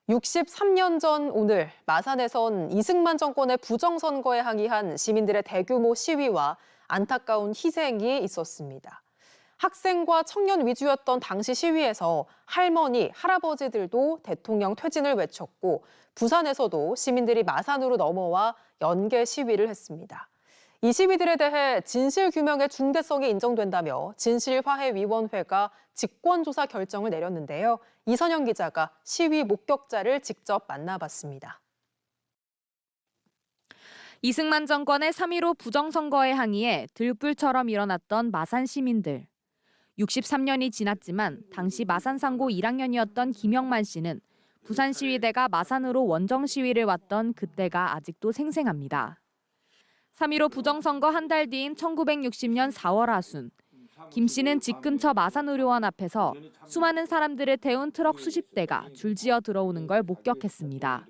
63년 전 오늘 마산에선 이승만 정권의 부정선거에 항의한 시민들의 대규모 시위와 안타까운 희생이 있었습니다. 학생과 청년 위주였던 당시 시위에서 할머니, 할아버지들도 대통령 퇴진을 외쳤고 부산에서도 시민들이 마산으로 넘어와 연계 시위를 했습니다. 이 시위들에 대해 진실규명의 중대성이 인정된다며 진실화해위원회가 직권조사 결정을 내렸는데요. 이선영 기자가 시위 목격자를 직접 만나봤습니다. 이승만 정권의 3.15 부정선거에 항의해 들불처럼 일어났던 마산 시민들. 63년이 지났지만 당시 마산상고 1학년이었던 김영만 씨는 부산 시위대가 마산으로 원정 시위를 왔던 그때가 아직도 생생합니다. 3.15 부정선거 한 달 뒤인 1960년 4월 하순, 김 씨는 집 근처 마산의료원 앞에서 수많은 사람들을 태운 트럭 수십 대가 줄지어 들어오는 걸 목격했습니다.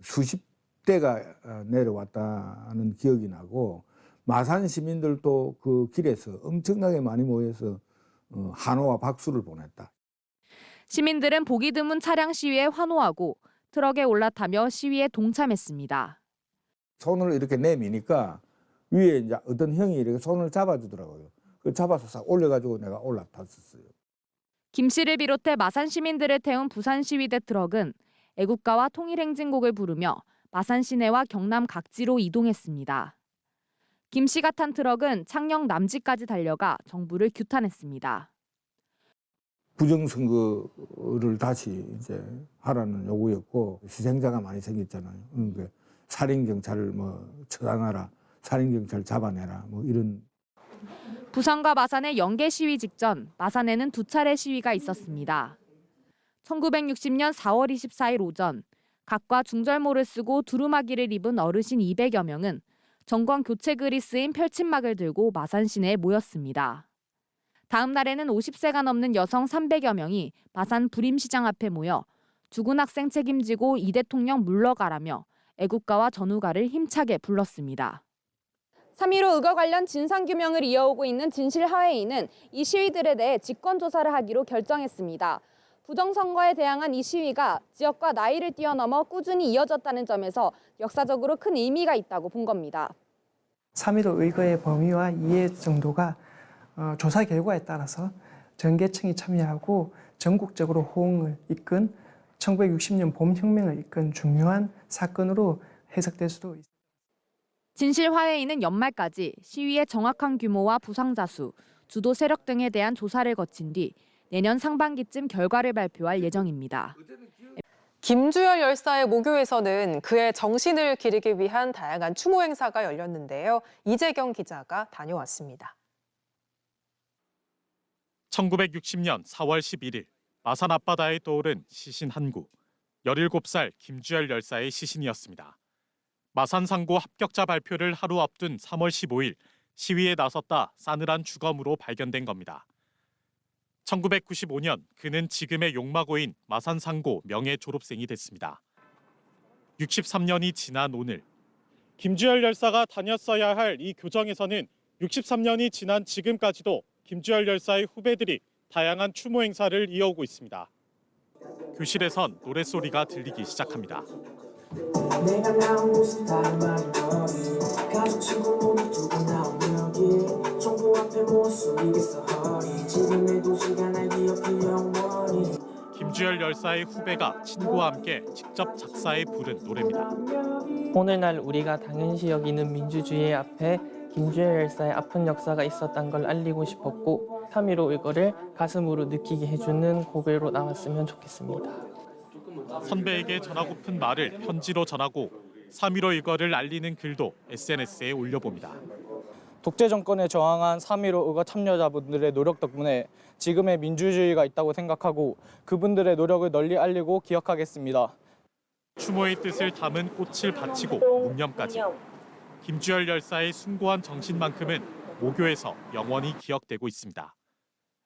수십 대가 내려왔다는 기억이 나고 마산 시민들도 그 길에서 엄청나게 많이 모여서 환호와 박수를 보냈다. 시민들은 보기 드문 차량 시위에 환호하고 트럭에 올라타며 시위에 동참했습니다. 손을 이렇게 내미니까 위에 이제 어떤 형이 이렇게 손을 잡아주더라고요. 그 잡아서 싹 올려가지고 내가 올라탔었어요. 김 씨를 비롯해 마산 시민들을 태운 부산 시위대 트럭은 애국가와 통일행진곡을 부르며 마산 시내와 경남 각지로 이동했습니다. 김 씨가 탄 트럭은 창녕 남지까지 달려가 정부를 규탄했습니다. 부정선거를 다시 이제 하라는 요구였고 희생자가 많이 생겼잖아요. 그러니까 살인 경찰을 처단하라, 살인 경찰 잡아내라 이런. 부산과 마산의 연계 시위 직전 마산에는 두 차례 시위가 있었습니다. 1960년 4월 24일 오전 각과 중절모를 쓰고 두루마기를 입은 어르신 200여 명은 정권 교체 글이 쓰인 펼침막을 들고 마산 시내에 모였습니다. 다음 날에는 50세가 넘는 여성 300여 명이 마산 부림시장 앞에 모여 죽은 학생 책임지고 이 대통령 물러가라며 애국가와 전우가를 힘차게 불렀습니다. 3.15 의거 관련 진상규명을 이어오고 있는 진실화해위는 이 시위들에 대해 직권조사를 하기로 결정했습니다. 부정선거에 대항한 이 시위가 지역과 나이를 뛰어넘어 꾸준히 이어졌다는 점에서 역사적으로 큰 의미가 있다고 본 겁니다. 3.15 의거의 범위와 이해 정도가 조사 결과에 따라서 전 계층이 참여하고 전국적으로 호응을 이끈 1960년 봄혁명을 이끈 중요한 사건으로 해석될 수도 있습니다. 진실화해위는 연말까지 시위의 정확한 규모와 부상자 수, 주도 세력 등에 대한 조사를 거친 뒤 내년 상반기쯤 결과를 발표할 예정입니다. 김주열 열사의 모교에서는 그의 정신을 기리기 위한 다양한 추모 행사가 열렸는데요. 이재경 기자가 다녀왔습니다. 1960년 4월 11일 마산 앞바다에 떠오른 시신 한 구, 17살 김주열 열사의 시신이었습니다. 마산 상고 합격자 발표를 하루 앞둔 3월 15일 시위에 나섰다 싸늘한 주검으로 발견된 겁니다. 1995년 그는 지금의 용마고인 마산 상고 명예 졸업생이 됐습니다. 63년이 지난 오늘 김주열 열사가 다녔어야 할 이 교정에서는 63년이 지난 지금까지도 김주열 열사의 후배들이 다양한 추모 행사를 이어오고 있습니다. 교실에선 노랫소리가 들리기 시작합니다. 내가 나온 곳은 다른 말인 거리 가족 친구 모두 두고 나온 여기 정부 앞에 못 숙이겠어 허리 지금의 도시가 날 기억해 영원히. 김주열 열사의 후배가 친구와 함께 직접 작사해 부른 노래입니다. 오늘날 우리가 당연시 여기는 민주주의 앞에 김주열 열사의 아픈 역사가 있었던 걸 알리고 싶었고 3.15 의거를 가슴으로 느끼게 해주는 곡으로 나왔으면 좋겠습니다. 선배에게 전하고픈 말을 편지로 전하고 3.15 의거를 알리는 글도 SNS에 올려봅니다. 독재 정권에 저항한 3.15 의거 참여자분들의 노력 덕분에 지금의 민주주의가 있다고 생각하고 그분들의 노력을 널리 알리고 기억하겠습니다. 추모의 뜻을 담은 꽃을 바치고 묵념까지. 김주열 열사의 숭고한 정신만큼은 모교에서 영원히 기억되고 있습니다.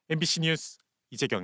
MBC 뉴스 이재경